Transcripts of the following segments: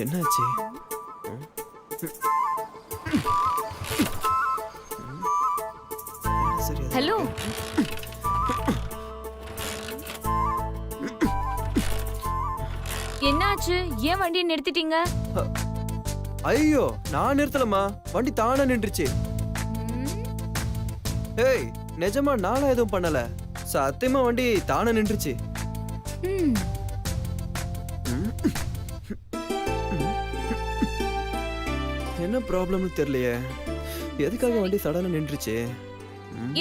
என்னாச்சு? ஹலோ, என்னாச்சு? ஏன் வண்டியை நிறுத்திட்டீங்க? ஐயோ, நான் நிறுத்தலமா, வண்டி தானா நின்றுச்சு. ஏய், நிஜமா நானா எதுவும் பண்ணல, சத்தியமா வண்டி தானா நின்றுச்சு. என்ன ப்ராப்ளம்னு தெரியலையே, எதுக்காக வண்டி சடனா நின்றுச்சு?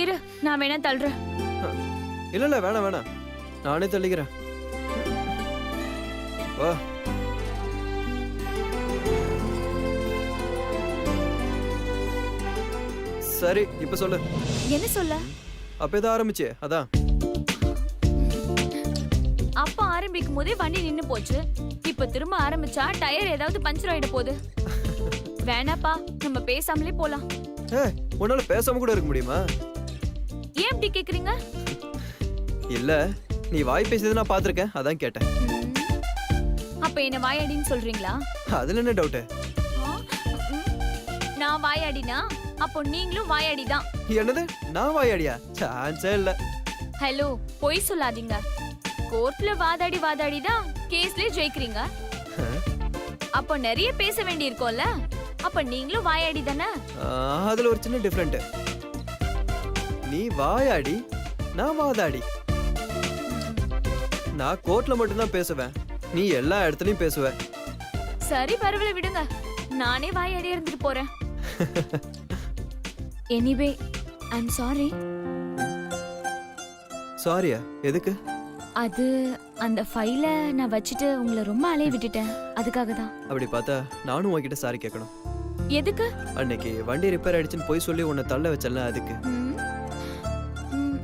இரு, நான் வேணா தள்ளுறேன். இல்ல இல்ல, வேணாம் வேணாம், நானே தள்ளிக்கிறேன். வா. சரி, இப்ப சொல்லு. என்ன சொல்ல? அப்பதான் ஆரம்பிச்சு, அதான். அப்ப ஆரம்பிக்கும் போதே வண்டி நின்னு போச்சு. இப்ப திரும்ப ஆரம்பிச்சா டயர் ஏதாவது பஞ்சர் ஆயிட போகுது. வேணாப்பா, நம்ம பேசாமலே போலாம். உன்னால பேசாம கூட இருக்க முடியுமா? ஏன் இப்படி கேக்குறீங்க? இல்ல, நீ வாய் பேசியது நான் பாத்திருக்கேன், அதான் கேட்டேன். அப்ப என்ன வாயாடின்னு சொல்றீங்களா? அதுல என்ன டவுட்? நான் வாயாடினா அப்போ நீங்களும் வாயாடிதான். என்னது, நான் வாயாடியா? சான்ஸே இல்ல. ஹலோ, பொய் சொல்லாதீங்க. கோர்ட்ல வாதாடி தான் கேஸ்லயே ஜெயிக்கிறீங்க. அப்போ நிறைய பேச வேண்டி இருக்கும்ல, அப்ப நீங்களும் வாயாடி தானே? அதுல ஒரு சின்ன டிஃபரெண்ட். நீ வாயாடி, நான் வாதாடி. நான் கோர்ட்ல மட்டும் தான் பேசுவேன், நீ எல்லா இடத்துலயும் பேசுவ. சரி, பரவாயில்ல, விடுங்க. நானே வாயாடி இருந்துட்டு போறேன். Anyway, I am sorry. சாரியா? எதுக்கு? அது அந்த ஃபைல நான் வச்சிட்டு உங்களை ரொம்ப அலைய விட்டுட்டேன், அதுக்காக தான். அப்படி பார்த்தா நானும் உன்கிட்ட சாரி கேட்கணும். எதுக்கு? அன்னைக்கு வண்டி ரிப்பேர் ஆயிடுச்சுன்னு போய் சொல்லி உன்னை தள்ள வச்சல, அதுக்கு.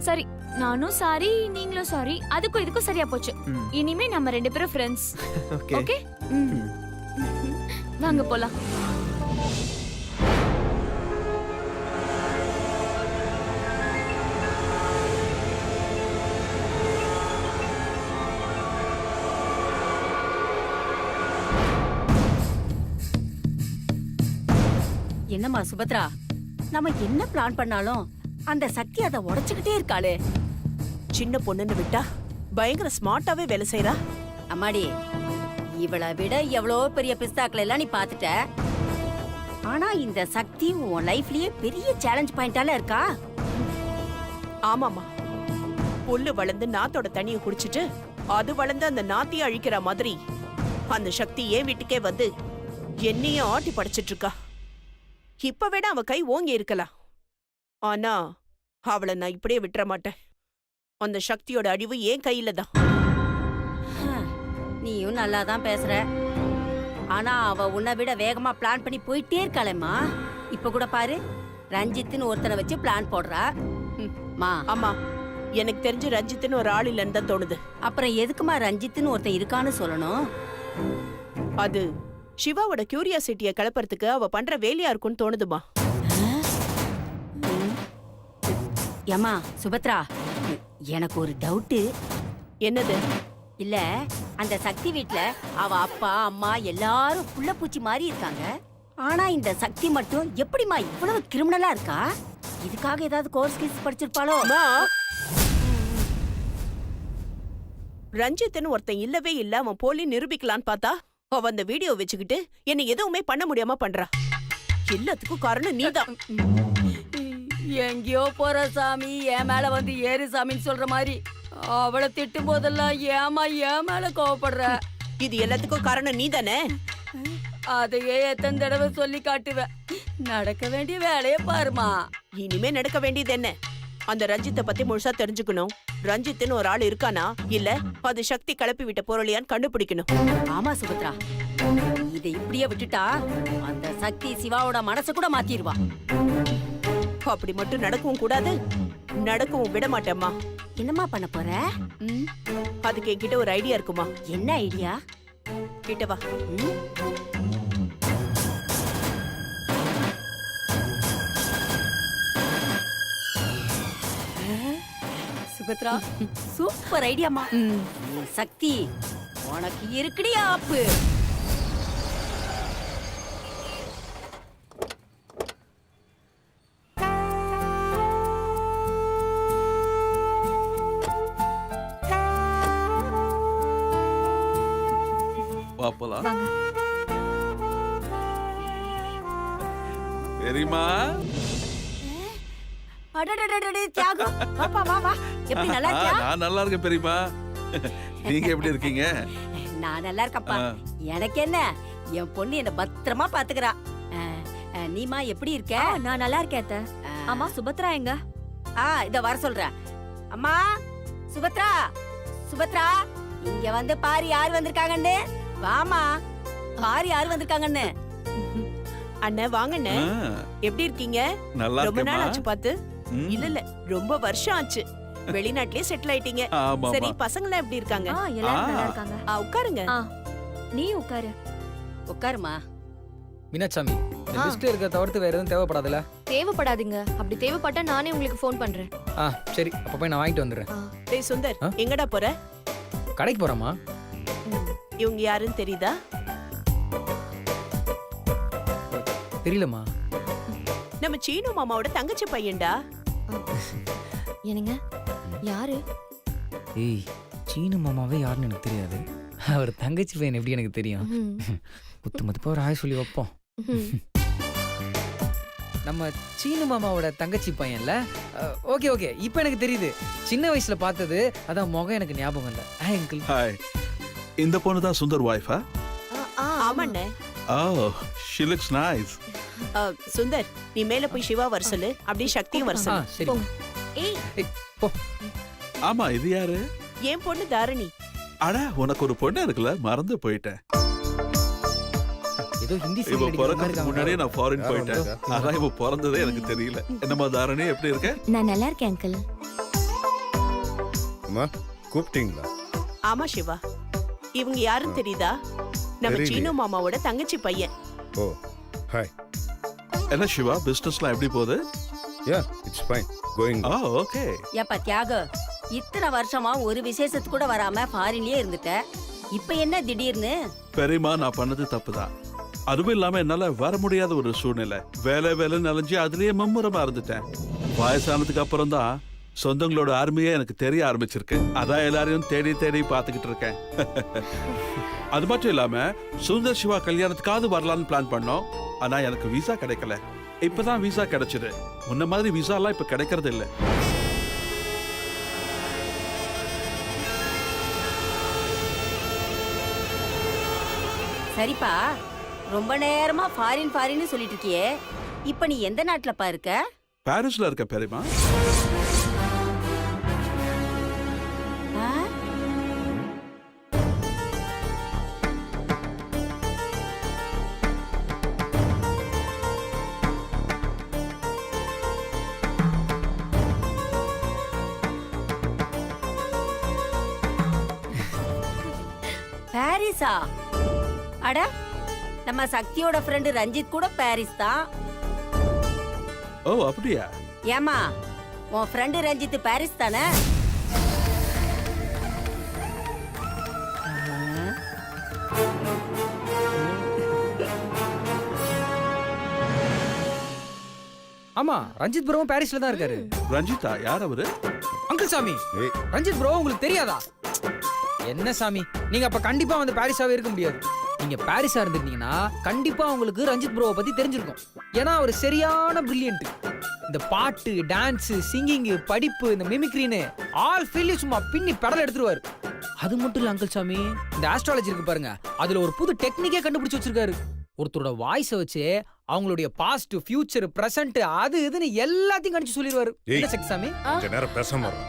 சரி, நானும் சாரி, நீங்களும் சாரி. அதுக்கும் இதுக்கும் சரியா போச்சு. இனிமே நம்ம ரெண்டு பேரும் ஃப்ரெண்ட்ஸ். ஓகே? வாங்க போலாம். என்னம்மா சுபத்ரா, நம்ம என்ன பிளான் பண்ணாலும் அந்த சக்தி அதை உடைச்சுக்கிட்டே இருக்காளே. சின்ன பொண்ணுன்னு விட்டா பயங்கர ஸ்மார்ட்டாவே வேலை செய்யறா. அம்மாடி, இவளை விட எவ்வளோ பெரிய பிஸ்தாக்கள் எல்லாம் நீ பாத்துட்ட. ஆனா இந்த சக்தி உன் லைஃப்லயே பெரிய சேலஞ்ச் பாயிண்டால இருக்கா. ஆமாமா, புல்லு வளர்ந்து நாத்தோட தண்ணிய குடிச்சிட்டு அது வளர்ந்து அந்த நாத்திய அழிக்கிற மாதிரி அந்த சக்தி ஏன் வீட்டுக்கே வந்து என்னையே ஆட்டி படைச்சிட்டு இருக்கா. இப்ப விட அவ கை ஓங்கி இருக்கலாம், ஆனா அவளை நான் இப்படியே விட்டுற மாட்டேன். அந்த சக்தியோட அழிவு ஏன் கையில தான். நீயும் நல்லா தான் பேசுற, ஆனா அவ உன்னை விட வேகமா பிளான் பண்ணி போயிட்டே இருக்காளேம்மா. இப்ப கூட பாரு, ரஞ்சித்னு ஒருத்தனை வச்சு பிளான் போடுறா. ஆமா, எனக்கு தெரிஞ்சு ரஞ்சித்னு ஒரு ஆள் இல்லைன்னு தான் தோணுது. அப்புறம் எதுக்குமா ரஞ்சித்னு ஒருத்தன் இருக்கான்னு சொல்லணும்? அது சிவாவோட கியூரியாசிட்டிய கிளப்பறதுக்கு அவ பண்ற வேலையா இருக்கும்னு தோணுதுமா. ஏமா சுபத்ரா, எனக்கு ஒரு டவுட்டு. என்னது? இல்ல, அந்த சக்தி வீட்ல அவ அப்பா அம்மா எல்லாரும் புள்ள பூச்சி மாதிரி இருக்காங்க. ஆனா இந்த சக்தி மட்டும் எப்படிமா இவ்வளவு கிரிமினலா இருக்கா? இதுக்காக ஏதாவது கோர்ஸ் கீஸ் படிச்சிருப்பாளோ? ரஞ்சித்னு ஒருத்தன் இல்லவே இல்ல, அவன் போலி நிரூபிக்கலான்னு பார்த்தா அவ அந்த வீடியோ வச்சுக்கிட்டு என்ன எதுவுமே பண்ண முடியாம பண்றா. எல்லாத்துக்கும் காரணம் நீதான். எங்கேயோ போற சாமி என் மேல வந்து ஏறு சாமின்னு சொல்ற மாதிரி அவளை திட்டும் போதெல்லாம் ஏமா என் மேல கோவப்படுற. இது எல்லாத்துக்கும் காரணம் நீதானே? அதையே எத்தனை தடவை சொல்லி காட்டுவேன். நடக்க வேண்டிய வேலையை பாருமா. இனிமே நடக்க வேண்டியது என்ன? அந்த ரஞ்சித்தை பத்தி முழுசா தெரிஞ்சுக்கணும். ரஞ்சித்னு ஒரு ஆள் இருக்கானா இல்ல அது சக்தி கிளப்பி விட்ட பொருளியான்னு கண்டுபிடிக்கணும். ஆமா சுபத்ரா, இதை இப்படியே விட்டுட்டா அந்த சக்தி சிவாவோட மனசை கூட மாத்திடுவா. அப்படி மட்டும் நடக்கவும் கூடாது, நடக்கவும் விட மாட்டேம்மா. என்னம்மா பண்ண போற? அதுக்கு என்கிட்ட ஒரு ஐடியா இருக்குமா. என்ன ஐடியா? கிட்டவா. சுபத்ரா சூப்பர் ஐடியாமா. சக்தி உனக்கு இருக்குடியா ஆப்பு. பாப்பலாம். பெரியமா, அடடடடடே தியாகு, வாப்பா வா வா. எப்படி நல்லா இருக்கியா? நான் நல்லா இருக்கேன் பெரியமா. நீங்க எப்படி இருக்கீங்க? நான் நல்லா இருக்கேன்ப்பா. எனக்கு என்ன, என் பொண்ணு என்ன பத்திரமா பாத்துக்கிறா. நீமா எப்படி இருக்க? நான் நல்லா இருக்கேன் அத்தை. அம்மா சுபத்ரா எங்க? இத வர சொல்றேன். அம்மா சுபத்ரா, சுபத்ரா இங்க வந்து பாரு யார் வந்திருக்காங்கன்னு. வாமா, பாரு யார் வந்திருக்காங்கன்னு. அண்ணே வாங்கண்ணே, ஆ, எப்படி இருக்கீங்க? நல்லா ரொம்ப நாள் இருக்கேம்மா. ஆச்சு பார்த்து. ம், இல்ல இல்ல, ரொம்ப வருஷம் ஆச்சு. வெளிநாட்டிலே செட்டில் ஆயிட்டீங்க. ஆமாம்மா. சரி, பசங்களாம் எப்படி இருக்காங்க? எல்லாரும் நல்லா ஆ. இருக்காங்க. உட்காருங்க. நீ உட்காரு. உட்காருமா. மீனாட்சாமி, இந்த லிஸ்ட்ல இருக்க தவிர்த்து வேற எதுவும் தேவைப்படாதுல்ல? தேவைப்படாதுங்க. அப்படி தேவைப்பட்டா நானே உங்களுக்கு ஃபோன் பண்றேன். சரி, அப்ப போய் நான் வாங்கிட்டு வந்துடுறேன். டேய் சுந்தர், ஆ? எங்கடா போற? கடைக்கு போறேம்மா. இவங்க யாருன்னு தெரியுதா? தெரியலம்மா. நம்ம சீனு மாமாவோட தங்கச்சி பையன்டா. என்னங்க? யாரு? ஏய், சீனு மாமாவே யாருன்னு எனக்கு தெரியாது. அவர் தங்கச்சி பையன் எப்படி எனக்கு தெரியும்? குத்து மதிப்பா ஒரு ஆய் சொல்லி வைப்போம். நம்ம சீனு மாமாவோட தங்கச்சி பையன்ல. ஓகே ஓகே, இப்போ எனக்கு தெரியுது. சின்ன வயசுல பார்த்தது, அதான் முகம் எனக்கு ஞாபகம் இல்லை. அங்கிள். ஹாய். இந்த பொண்ணு தான் சுந்தர் வைஃபா? ஆமாண்ணே. ஓ, she looks nice. சுந்தர், நீ மேல போய் சிவா வர சொல்லு. அப்படியே சக்தியும் வர சொல்லு. சரி. ஏய், ஏய், போ. ஆமா, இது யாரு? என் பொண்ணு தாரணி. அட, உனக்கு ஒரு பொண்ணு இருக்குல்ல, மறந்து போயிட்டேன். ஏதோ ஹிந்தி இவ சீரியல் அடிக்கிற மாதிரி பிறக்கிறதுக்கு இருக்காங்க. முன்னாடியே நான் ஃபாரின் போயிட்டேன். அதான் இவ பிறந்ததே எனக்கு தெரியல. என்னம்மா தாரணி, எப்படி இருக்க? நான் நல்லா இருக்கேன் அங்கிள். அம்மா கூப்பிட்டீங்களா? ஆமா சிவா, இவங்க யாருன்னு தெரியுதா? நம்ம தெரியலையே. சீனு மாமாவோட தங்கச்சி பையன். Oh hi. என்ன சிவா, பிசினஸ்லாம் எப்படி போகுது? Yeah it's fine going. Ah, okay. ஏப்பா தியாகு, இத்தனை வருஷமா ஒரு விசேஷத்துக்கு கூட வராம ஃபாரின்லயே இருந்துட்ட. இப்ப என்ன திடீர்னு? பெரியமா, நான் பண்ணது தப்புதான். அதுவும் இல்லாம என்னால வர முடியாத ஒரு சூழ்நிலை. வேலை அலைஞ்சு அதுலயே மும்முரமா இருந்துட்டேன். வயசானதுக்கு அப்புறம் தான் சொந்தங்களோட அருமையே எனக்கு தெரிய ஆரம்பிச்சிருக்கு. அதான் எல்லாரையும் தேடி தேடி பாத்துக்கிட்டு இருக்கேன். அது மட்டும் இல்லாம சுந்தர் சிவா கல்யாணத்துக்காவது வரலான்னு பிளான் பண்ணோம். ஆனா எனக்கு விசா கிடைக்கல. இப்பதான் விசா கிடைச்சது. முன்ன மாதிரி விசா எல்லாம் இப்ப கிடைக்கிறது இல்ல. சரிப்பா, ரொம்ப நேரமா ஃபாரின் ஃபாரின்னு சொல்லிட்டு இருக்கியே. இப்ப நீ எந்த நாட்டுலப்பா இருக்க? பாரிஸ்ல இருக்க பெரியமா. ஆ? பாரிஸா? அட, நம்ம சக்தியோட ஃப்ரெண்டு ரஞ்சித் கூட பாரிஸ் தான். ஓ, அப்படியா? ஏமா, உன் ஃப்ரெண்டு ரஞ்சித் பாரிஸ் தானே? ஆமா, ரஞ்சித் ப்ரோவும் பாரிஸ்ல தான் இருக்காரு. ரஞ்சிதா யார் அவரு? அங்கிள் சாமி, ஏய் ரஞ்சித் ப்ரோ உங்களுக்கு தெரியாதா? என்ன சாமி, நீங்க அப்ப கண்டிப்பா வந்து பாரிஸாவே இருக்க முடியாது. நீங்க பாரிஸா இருந்திருந்தீங்கன்னா கண்டிப்பா உங்களுக்கு ரஞ்சித் ப்ரோவை பத்தி தெரிஞ்சிருக்கும். ஏன்னா அவர் சரியான பிரில்லியன்ட். இந்த பாட்டு, டான்ஸ், சிங்கிங், படிப்பு, இந்த மிமிக்ரின்னு ஆல் ஃபீல்டையும் சும்மா பின்னி பெடல் எடுத்துருவாரு. அது மட்டும் இல்ல அங்கிள் சாமி, இந்த ஆஸ்ட்ராலஜி இருக்கு பாருங்க, அதுல ஒரு புது டெக்னிக்கே கண்டுபிடிச்சு வச்சிருக்காரு. ஒருத்தரோட வாய்ஸை வச்சு அவங்களுடைய பாஸ்ட், ஃபியூச்சர், பிரசன்ட், அது இதுன்னு எல்லாத்தையும் கணிச்சு சொல்லிடுவாரு. ஏய். என்ன சக்தி சாமி? கொஞ்ச நேரம் பேசாம இரு.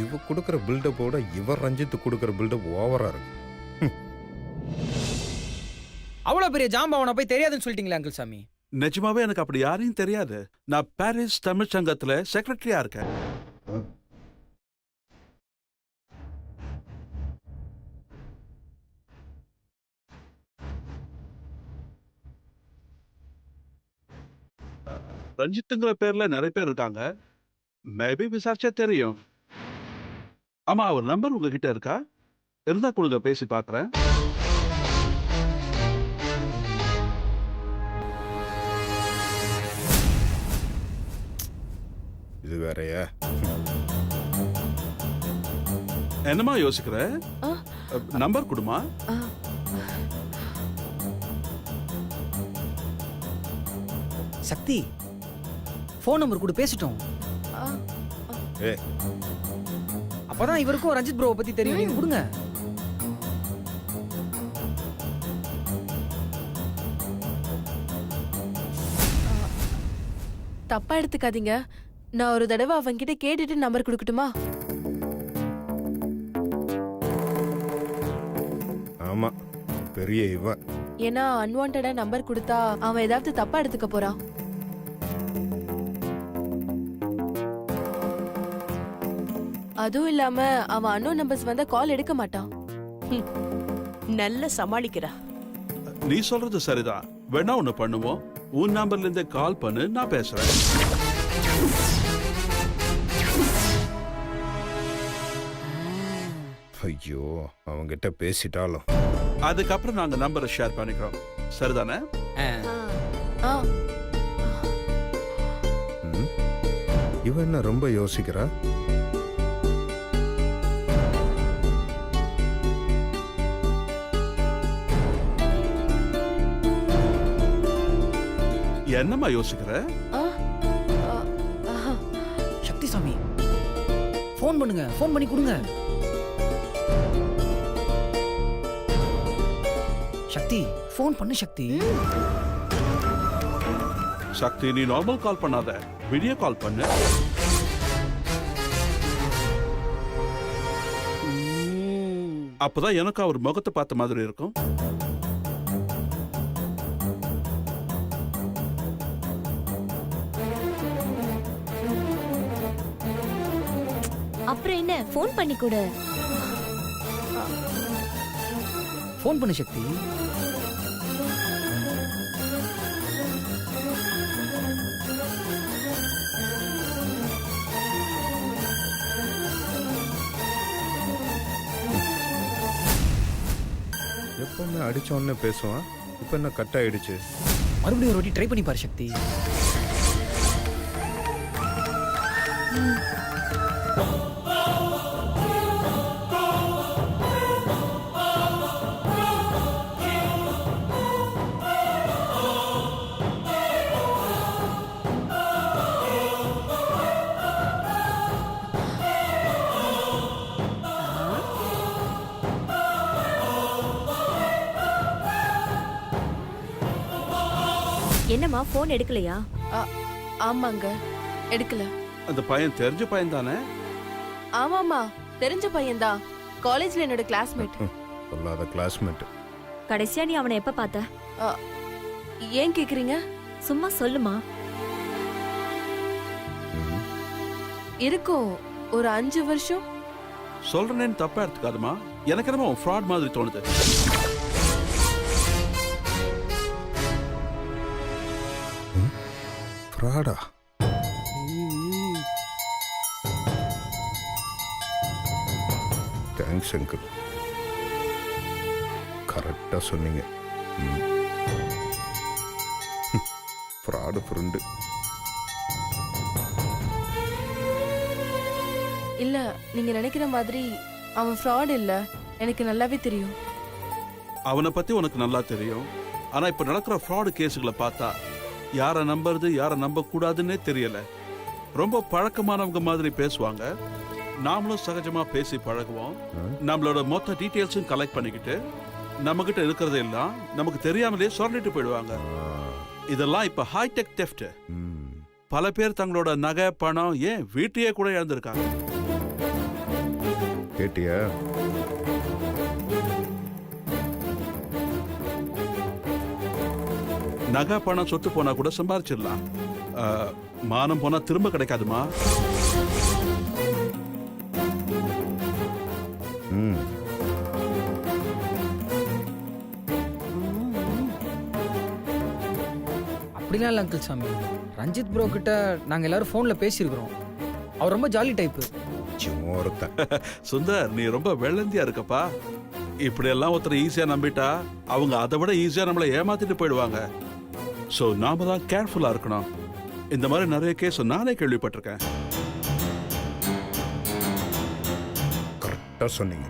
இவ கொடுக்குற பில்டப்போட இவர் ரஞ்சித் கொடுக்குற பில்டப் ஓவரா இருக்கு. அவ்வளவு பெரிய ஜாம்பவனை போய் தெரியாதுன்னு சொல்லிட்டீங்களா அங்கிள் சாமி? நிஜமாவே எனக்கு அப்படி யாரையும் தெரியாது. நான் பாரிஸ் தமிழ் சங்கத்துல செக்ரட்டரியா இருக்கேன். ரஞ்சித்துங்கிற பேர்ல நிறைய பேர் இருக்காங்க. மேபி விசாரிச்சா தெரியும். ஆமா, அவர் நம்பர் உங்ககிட்ட இருக்கா? இருந்தா கொடுங்க, பேசி பார்க்கறேன். இது வேறயா? என்னம்மா யோசிக்கிற? நம்பர் கொடுமா. சக்தி ஃபோன் நம்பர் கூட பேசிட்டோம். ஏ அப்பதான் இவருக்கும் ரஞ்சித் ப்ரோவை பத்தி தெரியும். நீங்க கொடுங்க. தப்பா எடுத்துக்காதீங்க. நான் ஒரு தடவை அவன்கிட்ட கேட்டுட்டு நம்பர் கொடுக்கட்டுமா? ஆமா, பெரிய இவன். ஏன்னா அன்வான்டா நம்பர் கொடுத்தா அவன் ஏதாவது தப்பா எடுத்துக்க போறான். அதுவும் இல்லாம அவன் அன்னோன் நம்பர்ஸ் வந்தா கால் எடுக்க மாட்டான். நல்ல சமாளிக்கிறா. நீ சொல்றது சரிதான். வேணா ஒண்ணு பண்ணுவோம். உன் நம்பர்ல இருந்து கால் பண்ணு, நான் பேசுறேன். ஐயோ, அவங்கிட்ட பேசிட்டாலும். அதுக்கப்புறம் நாங்க நம்பரை ஷேர் பண்ணிக்கிறோம். சரிதானே? ஆ, ம். இவன் என்ன ரொம்ப யோசிக்கிறா? என்னம்மா யோசிக்கிற? ஆ, ஆ, ஆஹா. சக்தி சாமி ஃபோன் பண்ணுங்க, ஃபோன் பண்ணி கொடுங்க. சக்தி ஃபோன் பண்ணு சக்தி. சக்தி, நீ நார்மல் கால் பண்ணாத, வீடியோ கால் பண்ணு. அப்பதான் எனக்கு அவர் முகத்தை பார்த்த மாதிரி இருக்கும். அப்புறம் என்ன, ஃபோன் பண்ணி கொடு. ஃபோன் பண்ணு சக்தி. எப்பவுமே அடிச்ச உடனே பேசுவான். இப்ப என்ன கட் ஆயிடுச்சு? மறுபடியும் ஒரு வாட்டி ட்ரை பண்ணி பாரு சக்தி. என்னம்மா ஃபோன் எடுக்கலையா? ஆமாங்க, எடுக்கல. அந்த பையன் தெரிஞ்ச பையன் தானே? ஆமாமா, தெரிஞ்ச பையன்தான். காலேஜ்ல என்னோட கிளாஸ்மேட். சொல்லாத கிளாஸ்மேட். கடைசியா நீ அவனை எப்ப பார்த்த? ஏன் கேக்குறீங்க? சும்மா சொல்லுமா. இருக்கும், ஒரு 5 வருஷம். சொல்றேன்னு தப்பா எடுத்துக்காதுமா. எனக்கு என்னமோ ஃப்ராட் மாதிரி தோணுது. ஃப்ராடா? தேங்க்ஸ் அங்கிள், கரெக்டா சொன்னீங்க. Fraud friend. இல்ல, நீங்க நினைக்கிற மாதிரி அவன் ஃப்ராட் இல்ல. எனக்கு நல்லாவே தெரியும். அவனை பத்தி உனக்கு நல்லா தெரியும். ஆனா இப்ப நடக்கிற ஃப்ராடு கேஸுகளை பார்த்தா யாரை நம்புறது யாரை நம்ப கூடாதுன்னே தெரியல. ரொம்ப பழக்கமானவங்க மாதிரி பேசுவாங்க. நாமளும் சகஜமா பேசி பழகுவோம். நம்மளோட மொத்த டீட்டெயில்ஸும் கலெக்ட் பண்ணிக்கிட்டு நம்ம கிட்ட இருக்கிறதெல்லாம் நமக்கு தெரியாமலே சொல்லிட்டு போயிடுவாங்க. இதெல்லாம் இப்ப ஹைடெக் தெஃப்ட். பல பேர் தங்களோட நகை, பணம், ஏன் வீட்டையே கூட இழந்திருக்காங்க. கேட்டியா? நகை, பணம், சொத்து போனா கூட சம்பாரிச்சிடலாம். மானம் போனா திரும்ப கிடைக்காதுமா. அப்படிலாம் இல்லை அங்கிள் சாமி. ரஞ்சித் ப்ரோ கிட்ட நாங்கள் எல்லாரும் ஃபோனில் பேசியிருக்கிறோம். அவர் ரொம்ப ஜாலி டைப்பு. சும்மா ஒருத்தன். சுந்தர் நீ ரொம்ப வெள்ளந்தியா இருக்கப்பா. இப்படி எல்லாம் ஒருத்தர் ஈஸியா நம்பிட்டா அவங்க அதை விட ஈஸியா நம்மளை ஏமாத்திட்டு போயிடுவாங்க. சோ நாம தான் கேர்ஃபுல்லா இருக்கணும். இந்த மாதிரி நிறைய கேஸ் நானே கேள்விப்பட்டிருக்கேன். கரெக்டா சொன்னீங்க.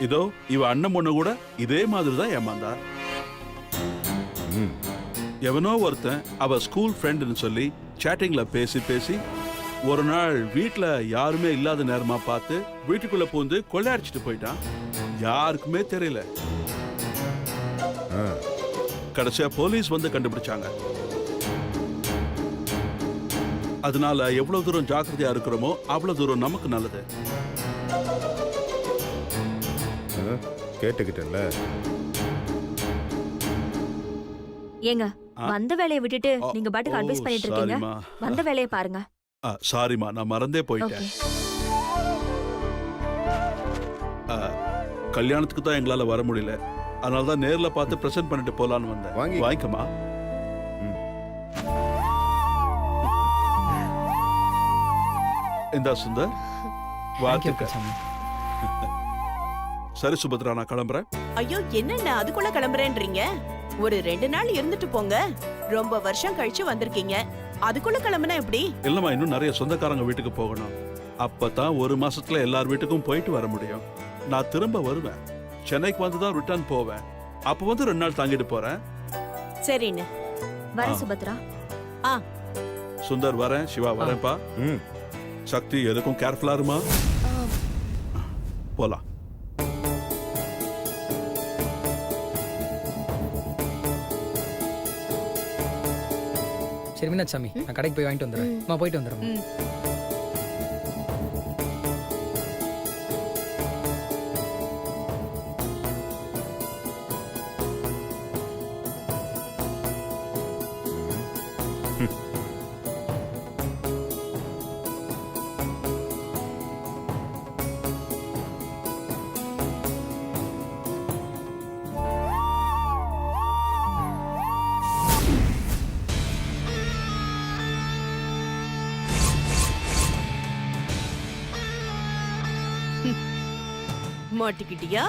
இதோ இவ அண்ணன் பொண்ணு கூட இதே மாதிரி தான் ஏமாந்தா. ம். எவனோ ஒருத்தன் அவ ஸ்கூல் ஃப்ரெண்டுன்னு சொல்லி சேட்டிங்ல பேசி பேசி ஒரு நாள் வீட்ல யாருமே இல்லாத நேரமா பார்த்து வீட்டுக்குள்ள பூந்து கொள்ளையடிச்சிட்டு போயிட்டான். யாருக்குமே தெரியல. ஆ. கடைசியா போலீஸ் வந்து கண்டுபிடிச்சாங்க. அதனால எவ்வளவு தூரம் ஜாக்கிரதையா இருக்கிறோமோ அவ்வளவு தூரம் நமக்கு நல்லது. ஆ, கேட்டுக்கிட்டேன்ல. ஏங்க ஆ? வந்த வேலையை விட்டுட்டு ஆ, நீங்க பாட்டுக்கு ஓ, அட்வைஸ் பண்ணிட்டு இருக்கீங்க. சாரிம்மா. வந்த வேலையை பாருங்க. சாரிம்மா, நான் மறந்தே போயிட்டேன். ஓகே. கல்யாணத்துக்கு தான் எங்களால வர முடியல. அதனால தான் நேர்ல பார்த்து பிரசன்ட் பண்ணிட்டு போலான்னு வந்தேன். வாங்கி. வாங்கிக்கமா. ம். இந்தா சுந்தர். Thank you, வாழ்த்துக்கள். சாமி. சரி சுபத்ரா, நான் கிளம்புறேன். ஐயோ என்னென்ன அதுக்குள்ள கிளம்புறேன்றீங்க? ஒரு 2 நாள் இருந்துட்டு போங்க. ரொம்ப வருஷம் கழிச்சு வந்திருக்கீங்க, அதுக்குள்ள கிளம்புனா எப்படி? இல்லம்மா, இன்னும் நிறைய சொந்தக்காரங்க வீட்டுக்கு போகணும். அப்பதான் ஒரு மாசத்துல எல்லார் வீட்டுக்கும் போயிட்டு வர முடியும். நான் திரும்ப வருவேன். சென்னைக்கு வந்து தான் ரிட்டர்ன் போவேன். அப்ப வந்து 2 நாள் தாங்கிட்டு போறேன். சரின்னு. வர ஆ. சுபத்ரா. சுந்தர் வரேன், சிவா வரேன்ப்பா. ம். சக்தி எதுக்கும் கேர்ஃபுல்லா இருமா. போலாம். சரி மீனாட்சி சாமி, நான் கடைக்கு போய் வாங்கிட்டு வந்துடுறேன். நான் போயிட்டு வந்துடுறேன். மாட்டிக்கிட்டியா?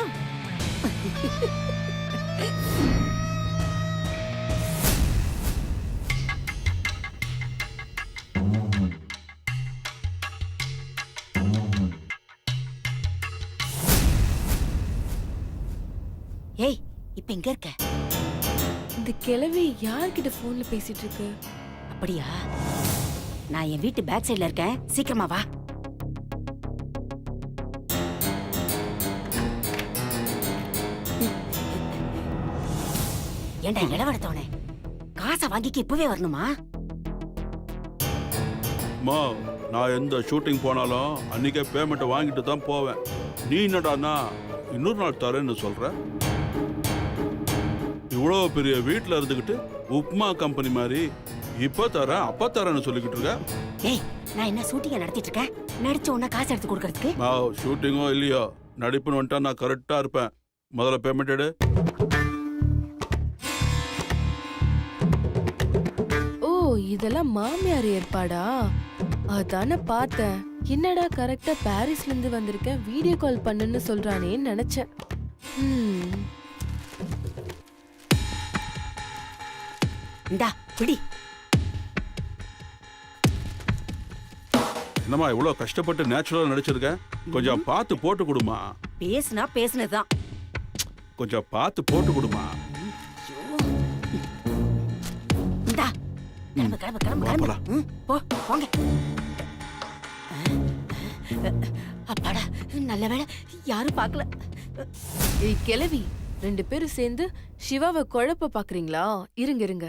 ஏய், இப்ப எங்க இருக்க? இந்த கிழவி யார்கிட்ட போன்ல பேசிட்டு இருக்கு? அப்படியா? நான் என் வீட்டு பேக் சைடுல இருக்கேன், சீக்கிரமா வா. ஏண்டா இளவடத்தவனே, காசை வாங்கிக்க இப்பவே வரணுமா? மா, நான் எந்த ஷூட்டிங் போனாலும் அன்னைக்கே பேமெண்ட் வாங்கிட்டு தான் போவேன். நீ என்னடானா இன்னொரு நாள் தரேன்னு சொல்ற? இவ்வளோ பெரிய வீட்டில் இருந்துக்கிட்டு உப்மா கம்பெனி மாதிரி இப்ப தரேன் அப்ப தரேன்னு சொல்லிக்கிட்டு இருக்க. ஏய், நான் என்ன ஷூட்டிங்க நடத்திட்டு இருக்கேன்? நடிச்ச உடனே காசு எடுத்து கொடுக்கறதுக்கு? ஷூட்டிங்கோ இல்லையோ, நடிப்புன்னு வந்துட்டா நான் கரெக்டா இருப்பேன். முதல்ல பேமெண்ட் எடு. ஓ, இதெல்லாம் மாமியார் ஏற்பாடா? அதானே பார்த்தேன். என்னடா கரெக்டா பாரிஸ்ல இருந்து வந்திருக்கேன், வீடியோ கால் பண்ணுன்னு சொல்றானேன்னு நினைச்சேன். இந்தா பிடி. என்னம்மா இவ்வளோ கஷ்டப்பட்டு நேச்சுரலா நடிச்சிருக்கேன், கொஞ்சம் பார்த்து போட்டு கொடுமா. பேசுனா பேசுனதுதான். கொஞ்சம் பார்த்து போட்டு கொடுமா. இந்தா கிளம்பு கிளம்பு கிளம்பு வா, கிளம்பு. போலாம். போ போங்க. அப்பாடா, நல்ல வேளை யாரும் பார்க்கல. ஏய் கிழவி, 2 பேரும் சேர்ந்து சிவாவை குழப்ப பாக்குறீங்களா? இருங்க இருங்க.